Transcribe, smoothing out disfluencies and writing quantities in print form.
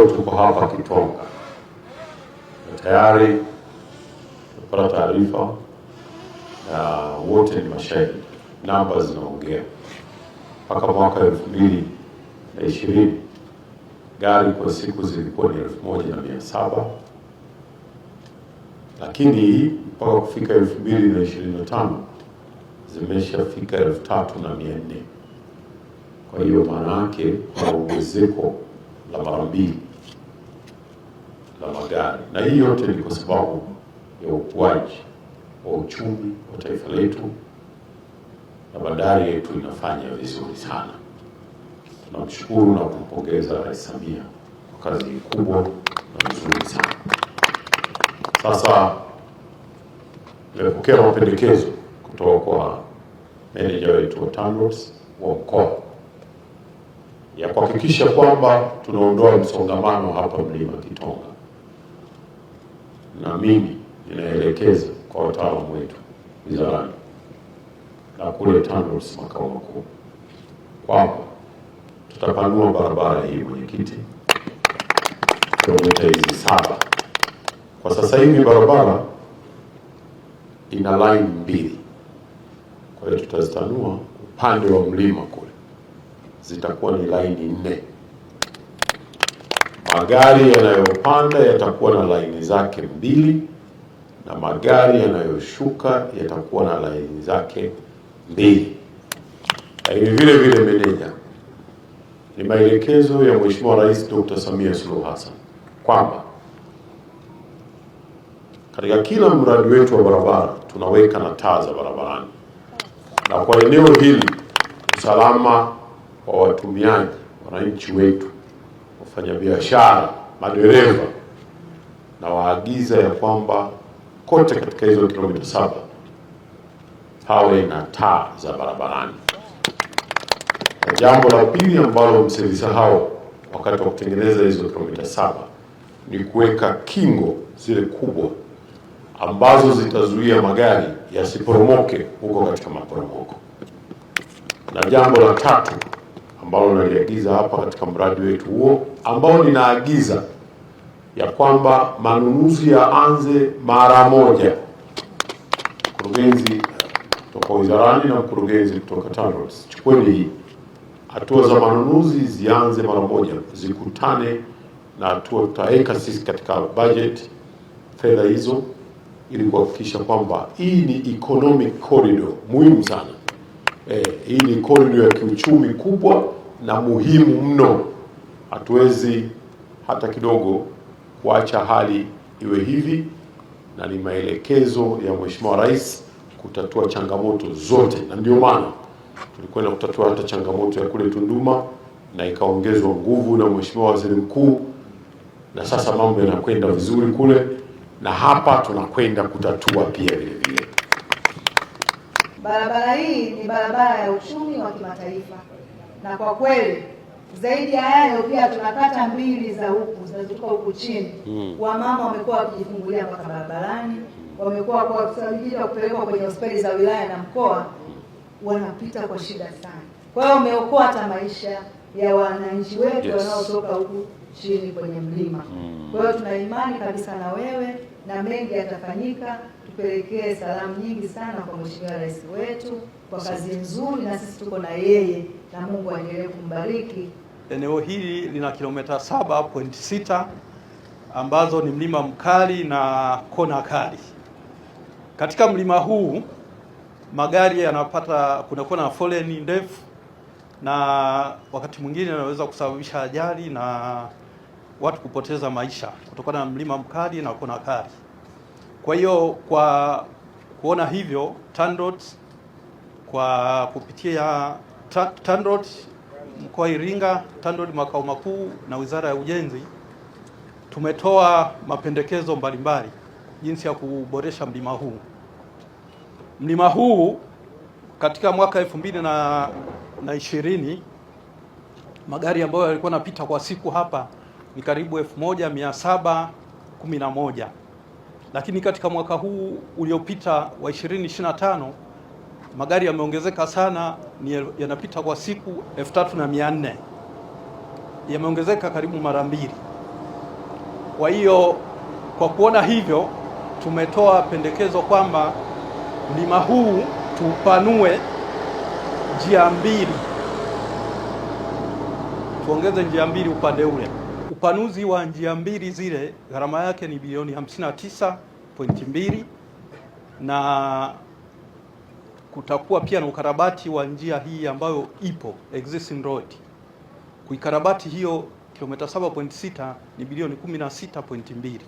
leo tuko hapa Kitonga na tayari tumepata taarifa na wote ni mashahidi, namba zinaongea. Mpaka mwaka 2020 gari kwa siku zilikuwa ni 1700, lakini mpaka kufika 2025 zimeshafika 3400. Kwa hiyo maana yake kuna ongezeko la mara mbili la magari, na hii yote ni kwa sababu ya ukuaji wa uchumi wa taifa letu, na bandari yetu inafanya vizuri sana. Tunamshukuru na kumpongeza Rais Samia kwa kazi kubwa na nzuri sana. Sasa nimepokea mapendekezo kutoka kwa meneja wetu wa TANROADS wa mkoa ya kuhakikisha kwamba tunaondoa msongamano hapa mlima Kitonga, na mimi ninaelekeza kwa wataalamu wetu wizarani na kule TANROADS makao makuu kwamba tutapanua barabara hii, mwenyekiti, kilomita hizi 7. Kwa sasa hivi barabara ina line 2, kwa hiyo tutazitanua upande wa mlima kule, zitakuwa ni line 4. Magari yanayopanda yatakuwa na laini zake 2 na magari yanayoshuka yatakuwa na laini zake 2. Lakini vile vile meneja, ni maelekezo ya Mheshimiwa Rais Dr. Samia Suluhu Hassan kwamba katika kila mradi wetu wa barabara tunaweka na taa za barabarani, na kwa eneo hili usalama wa watumiaji, wananchi wetu, wafanyabiashara, madereva, na waagiza ya kwamba kote katika hizo kilomita 7 pawe na taa za barabarani. Na jambo la pili ambalo msilisahau wakati wa kutengeneza hizo kilomita 7 ni kuweka kingo zile kubwa ambazo zitazuia magari yasiporomoke huko katika maporomoko. Na jambo la tatu ambalo naliagiza hapa katika mradi wetu huo, ambao ninaagiza ya kwamba manunuzi yaanze mara moja. Mkurugenzi kutoka wizarani na mkurugenzi kutoka TANROADS, chukueni hii hatua za manunuzi zianze mara moja, zikutane na hatua tutaweka sisi katika budget fedha hizo, ili kuhakikisha kwamba hii ni economic corridor muhimu sana. Hii ni corridor ya kiuchumi kubwa na muhimu mno. Hatuwezi hata kidogo kuacha hali iwe hivi, na ni maelekezo ya Mheshimiwa Rais kutatua changamoto zote, na ndio maana tulikwenda kutatua hata changamoto ya kule Tunduma na ikaongezwa nguvu na Mheshimiwa Waziri Mkuu, na sasa mambo yanakwenda vizuri kule, na hapa tunakwenda kutatua pia vile vile. Barabara hii ni barabara ya uchumi wa kimataifa, na kwa kweli zaidi ya hayo pia tuna kata 2 za huku zinatoka huku chini. Wamama wamekuwa wakijifungulia mpaka barabarani, wamekuwa kwa kusaidia kupelekwa kwenye hospitali za wilaya na mkoa, wanapita kwa shida sana. Kwa hiyo umeokoa hata maisha ya wananchi wetu wanaotoka huku chini kwenye mlima. Kwa hiyo tuna imani kabisa na wewe, na mengi yatafanyika. Tupelekee salamu nyingi sana kwa Mheshimiwa Rais wetu kwa kazi nzuri, na sisi tuko na yeye, na Mungu aendelee kumbariki. Eneo hili lina kilomita 7.6 ambazo ni mlima mkali na kona kali. Katika mlima huu magari yanapata, kunakuwa na foleni ndefu, na wakati mwingine yanaweza kusababisha ajali na watu kupoteza maisha kutokana na mlima mkali na kona kali. Kwa hiyo kwa kuona hivyo, TANROADS kwa kupitia TANROADS mkoa wa Iringa, TANROADS makao makuu na Wizara ya Ujenzi tumetoa mapendekezo mbalimbali jinsi ya kuboresha mlima huu. Mlima huu katika mwaka 2020 magari ambayo yalikuwa yanapita kwa siku hapa ni karibu 1711, lakini katika mwaka huu uliopita wa 2025 magari yameongezeka sana, yanapita kwa siku 3400, yameongezeka karibu mara 2. Kwa hiyo kwa kuona hivyo, tumetoa pendekezo kwamba mlima huu tupanue njia mbili, tuongeze njia mbili upande ule. Upanuzi wa njia mbili zile gharama yake ni bilioni 59.2, na kutakuwa pia na ukarabati wa njia hii ambayo ipo existing road. Kuikarabati hiyo kilomita 7.6 ni bilioni 16.2.